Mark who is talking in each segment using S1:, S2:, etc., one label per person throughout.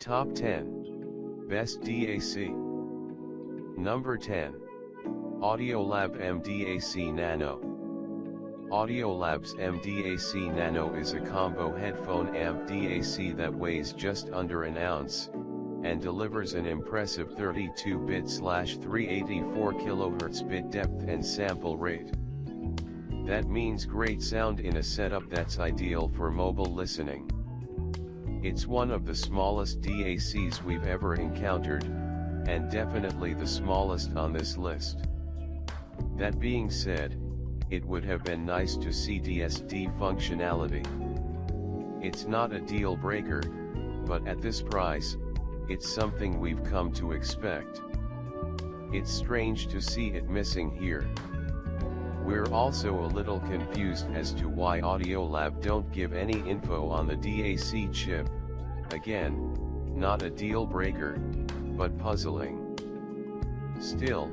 S1: Top 10 Best DAC. Number 10. Audiolab M-DAC Nano. Audiolab's M-DAC Nano is a combo headphone amp DAC that weighs just under an ounce, and delivers an impressive 32-bit/384 kHz bit depth and sample rate. That means great sound in a setup that's ideal for mobile listening. It's one of the smallest DACs we've ever encountered, and definitely the smallest on this list. That being said, it would have been nice to see DSD functionality. It's not a deal breaker, but at this price, it's something we've come to expect. It's strange to see it missing here. We're also a little confused as to why Audiolab don't give any info on the DAC chip. Again, not a deal breaker, but puzzling. Still,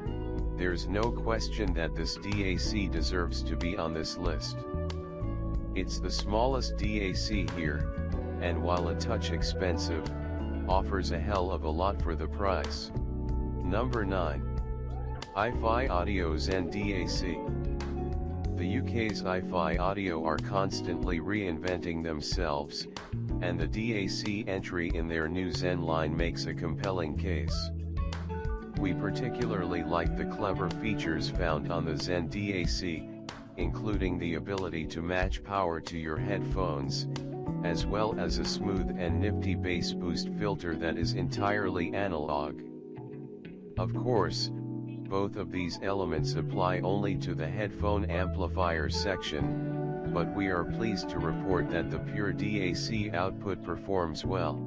S1: there's no question that this DAC deserves to be on this list. It's the smallest DAC here, and while a touch expensive, offers a hell of a lot for the price. Number 9. Hi-Fi Audio Zen DAC. The UK's hi-fi audio are constantly reinventing themselves, and the DAC entry in their new Zen line makes a compelling case. We particularly like the clever features found on the Zen DAC, including the ability to match power to your headphones, as well as a smooth and nifty bass boost filter that is entirely analog. Of course, both of these elements apply only to the headphone amplifier section, but we are pleased to report that the pure DAC output performs well.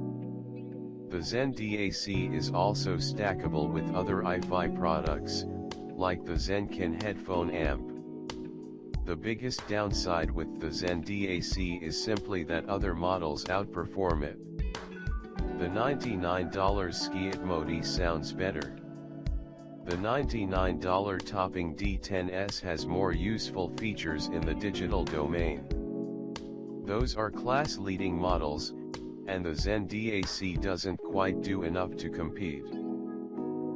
S1: The Zen DAC is also stackable with other hi-fi products, like the Zen headphone amp. The biggest downside with the Zen DAC is simply that other models outperform it. The $99 Ski Modi sounds better. The $99 topping D10S has more useful features in the digital domain. Those are class-leading models, and the Zen DAC doesn't quite do enough to compete.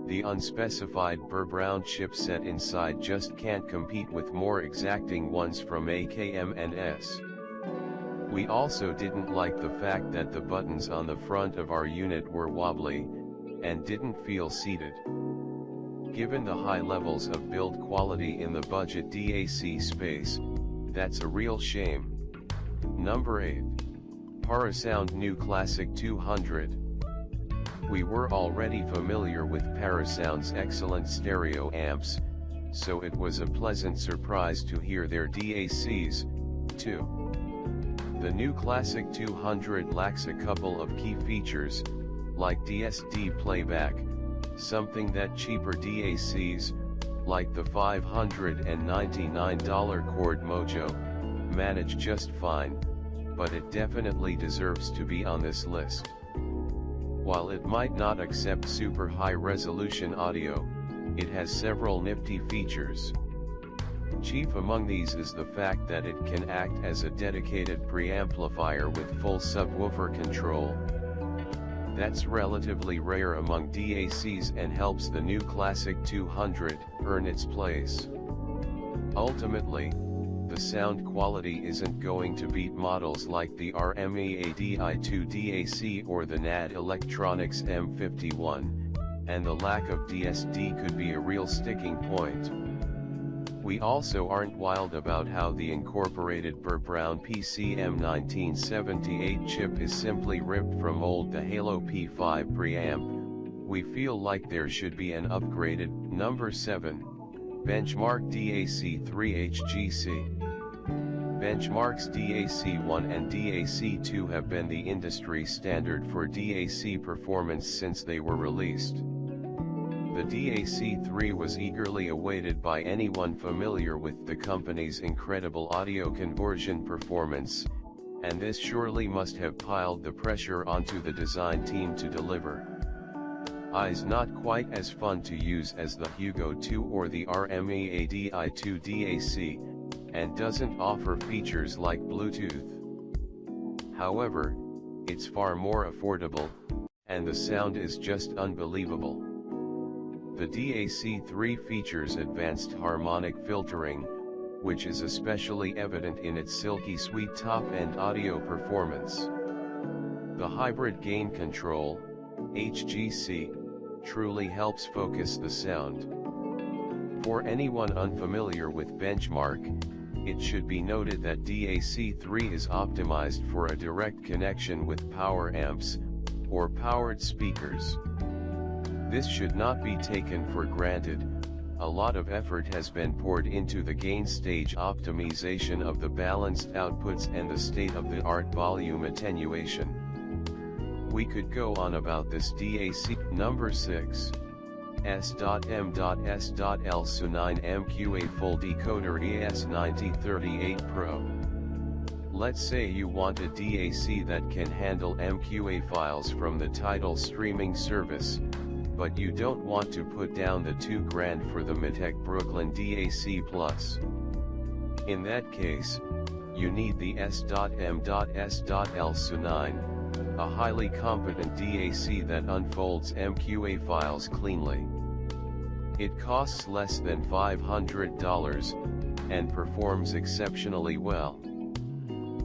S1: The unspecified Burr Brown chipset inside just can't compete with more exacting ones from AKM&S. We also didn't like the fact that the buttons on the front of our unit were wobbly, and didn't feel seated. Given the high levels of build quality in the budget DAC space, that's a real shame. Number 8. Parasound New Classic 200. We were already familiar with Parasound's excellent stereo amps, so it was a pleasant surprise to hear their DACs, too. The new Classic 200 lacks a couple of key features, like DSD playback, something that cheaper DACs, like the $599 Chord Mojo, manage just fine, but it definitely deserves to be on this list. While it might not accept super high-resolution audio, it has several nifty features. Chief among these is the fact that it can act as a dedicated preamplifier with full subwoofer control. That's relatively rare among DACs and helps the new Classic 200 earn its place. Ultimately, the sound quality isn't going to beat models like the RMEADI2 DAC or the NAD Electronics M51, and the lack of DSD could be a real sticking point. We also aren't wild about how the incorporated Burr Brown PCM 1978 chip is simply ripped from the Halo P5 preamp. We feel like there should be an upgraded. Number 7. Benchmark DAC 3HGC. Benchmark's DAC1 and DAC2 have been the industry standard for DAC performance since they were released. The DAC3 was eagerly awaited by anyone familiar with the company's incredible audio conversion performance, and this surely must have piled the pressure onto the design team to deliver. Is not quite as fun to use as the Hugo 2 or the RMEADI2 DAC, and doesn't offer features like Bluetooth. However, it's far more affordable, and the sound is just unbelievable. The DAC-3 features advanced harmonic filtering, which is especially evident in its silky sweet top-end audio performance. The hybrid gain control, HGC, truly helps focus the sound. For anyone unfamiliar with benchmark, it should be noted that DAC-3 is optimized for a direct connection with power amps, or powered speakers. This should not be taken for granted. A lot of effort has been poured into the gain stage optimization of the balanced outputs and the state-of-the-art volume attenuation. We could go on about this DAC. Number 6. S.M.S.L SU9 MQA Full Decoder ES9038 Pro. Let's say you want a DAC that can handle MQA files from the Tidal streaming service, but you don't want to put down the $2,000 for the M-DAC Brooklyn DAC Plus. In that case, you need the S.M.S.L SU9, a highly competent DAC that unfolds MQA files cleanly. It costs less than $500, and performs exceptionally well.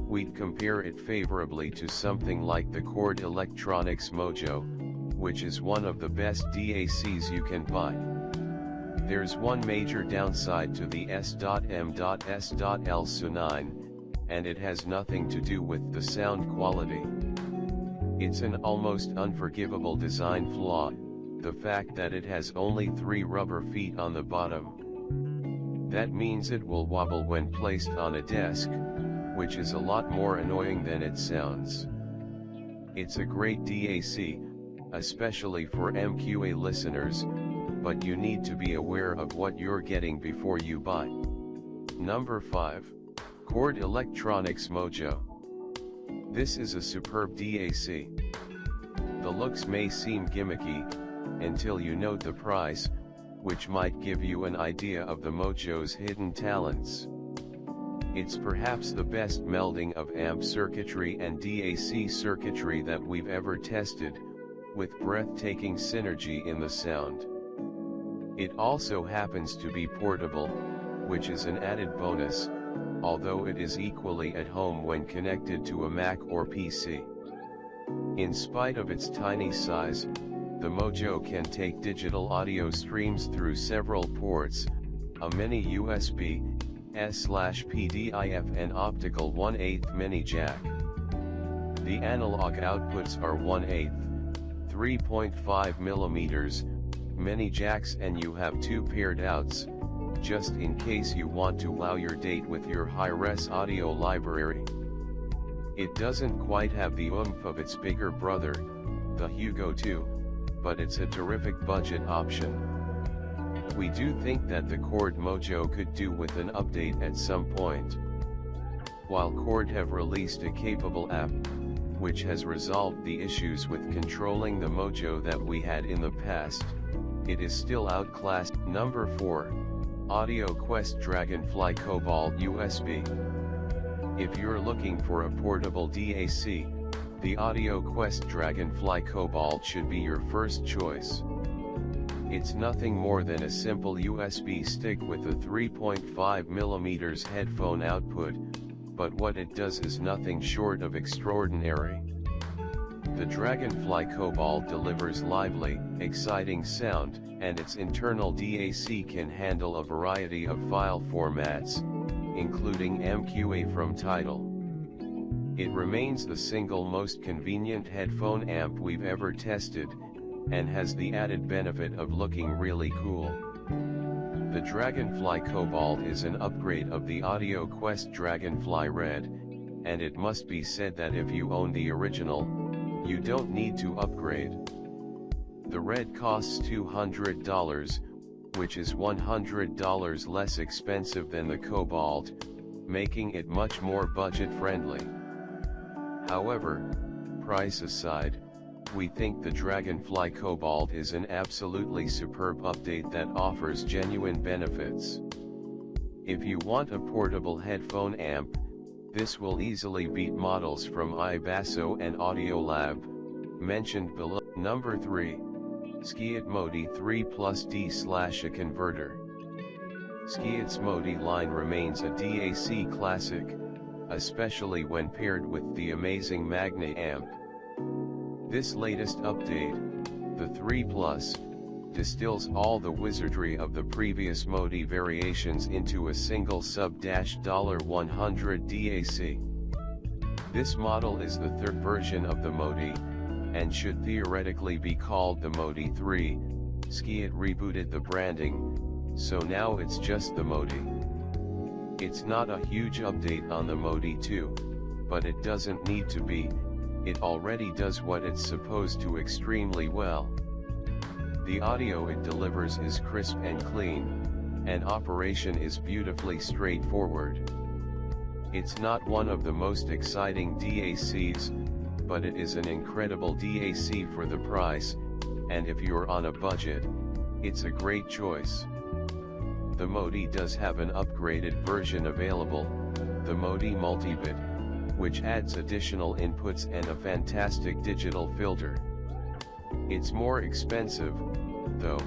S1: We'd compare it favorably to something like the Chord Electronics Mojo, which is one of the best DACs you can buy. There's one major downside to the S.M.S.L SU9, and it has nothing to do with the sound quality. It's an almost unforgivable design flaw, the fact that it has only 3 rubber feet on the bottom. That means it will wobble when placed on a desk, which is a lot more annoying than it sounds. It's a great DAC, especially for MQA listeners, but you need to be aware of what you're getting before you buy. Number 5. Chord Electronics Mojo. This is a superb DAC. The looks may seem gimmicky, until you note the price, which might give you an idea of the Mojo's hidden talents. It's perhaps the best melding of amp circuitry and DAC circuitry that we've ever tested, with breathtaking synergy in the sound. It also happens to be portable, which is an added bonus, although it is equally at home when connected to a Mac or PC. In spite of its tiny size, the Mojo can take digital audio streams through several ports, a mini USB, S/PDIF and optical 1/8 mini jack. The analog outputs are 1/8, 3.5 mm, mini jacks, and you have 2 paired outs, just in case you want to wow your date with your high-res audio library. It doesn't quite have the oomph of its bigger brother, the Hugo 2, but it's a terrific budget option. We do think that the Chord Mojo could do with an update at some point. While Chord have released a capable app, which has resolved the issues with controlling the Mojo that we had in the past, it is still outclassed. Number 4. Audio Quest Dragonfly Cobalt USB. If you're looking for a portable DAC, the Audio Quest Dragonfly Cobalt should be your first choice. It's nothing more than a simple USB stick with a 3.5 mm headphone output, but what it does is nothing short of extraordinary. The Dragonfly Cobalt delivers lively, exciting sound, and its internal DAC can handle a variety of file formats, including MQA from Tidal. It remains the single most convenient headphone amp we've ever tested, and has the added benefit of looking really cool. The Dragonfly Cobalt is an upgrade of the Audio Quest Dragonfly Red, and it must be said that if you own the original, you don't need to upgrade. The Red costs $200, which is $100 less expensive than the Cobalt, making it much more budget-friendly. However, price aside, we think the Dragonfly Cobalt is an absolutely superb update that offers genuine benefits. If you want a portable headphone amp, this will easily beat models from iBasso and Audiolab, mentioned below. Number 3. Skiit Modi 3 Plus D/a converter. Skiit's Modi line remains a DAC classic, especially when paired with the amazing Magna amp. This latest update, the 3 Plus, distills all the wizardry of the previous Modi variations into a single sub-$100 DAC. This model is the third version of the Modi, and should theoretically be called the Modi 3. Skiit rebooted the branding, so now it's just the Modi. It's not a huge update on the Modi 2, but it doesn't need to be, it already does what it's supposed to extremely well. The audio it delivers is crisp and clean, and operation is beautifully straightforward. It's not one of the most exciting DACs, but it is an incredible DAC for the price, and if you're on a budget, it's a great choice. The Modi does have an upgraded version available, the Modi Multibit, which adds additional inputs and a fantastic digital filter. It's more expensive, though,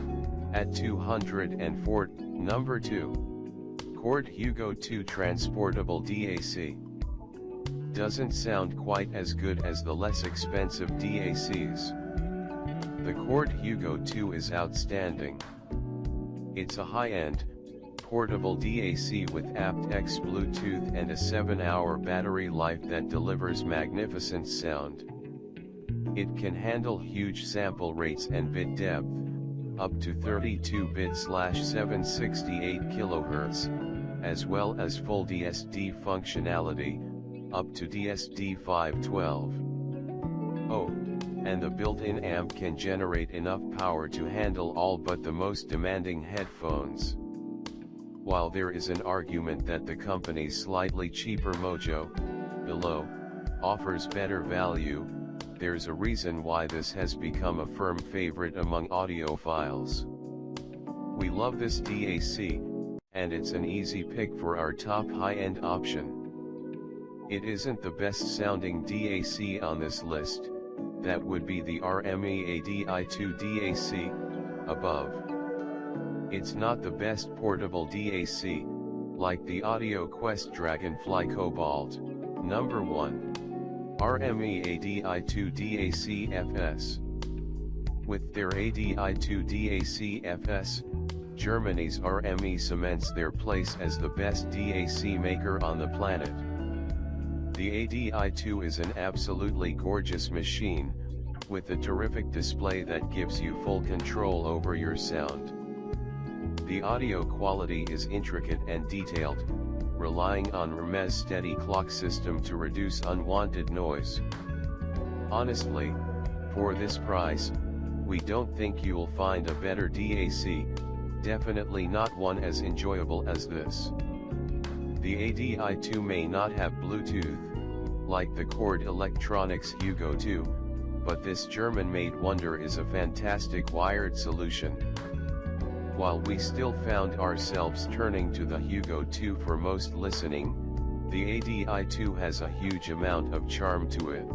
S1: at $204. Number 2. Chord Hugo 2 Transportable DAC. Doesn't sound quite as good as the less expensive DACs. The Chord Hugo 2 is outstanding. It's a high-end, portable DAC with aptX Bluetooth and a 7-hour battery life that delivers magnificent sound. It can handle huge sample rates and bit depth, up to 32-bit/768 kHz, as well as full DSD functionality, up to DSD 512. Oh, and the built-in amp can generate enough power to handle all but the most demanding headphones. While there is an argument that the company's slightly cheaper Mojo, below, offers better value, there's a reason why this has become a firm favorite among audiophiles. We love this DAC, and it's an easy pick for our top high-end option. It isn't the best sounding DAC on this list, that would be the RME-ADI2 DAC, above. It's not the best portable DAC, like the Audio Quest Dragonfly Cobalt. Number 1. RME-ADI2 DAC FS. With their ADI2 DAC FS, Germany's RME cements their place as the best DAC maker on the planet. The ADI2 is an absolutely gorgeous machine, with a terrific display that gives you full control over your sound. The audio quality is intricate and detailed, relying on Hermes steady clock system to reduce unwanted noise. Honestly, for this price, we don't think you'll find a better DAC, definitely not one as enjoyable as this. The ADI2 may not have Bluetooth, like the Chord Electronics Hugo 2, but this German-made wonder is a fantastic wired solution. While we still found ourselves turning to the Hugo 2 for most listening, the ADI2 has a huge amount of charm to it.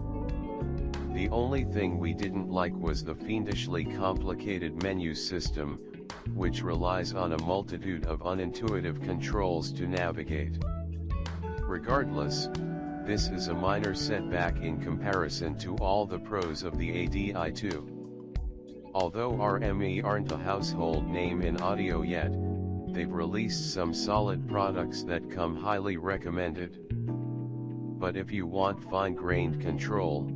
S1: The only thing we didn't like was the fiendishly complicated menu system, which relies on a multitude of unintuitive controls to navigate. Regardless, this is a minor setback in comparison to all the pros of the ADI2. Although RME aren't a household name in audio yet, they've released some solid products that come highly recommended. But if you want fine-grained control,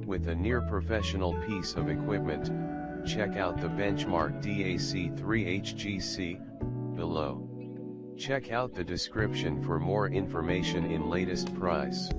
S1: with a near-professional piece of equipment, check out the Benchmark DAC3 HGC, below. Check out the description for more information in latest price.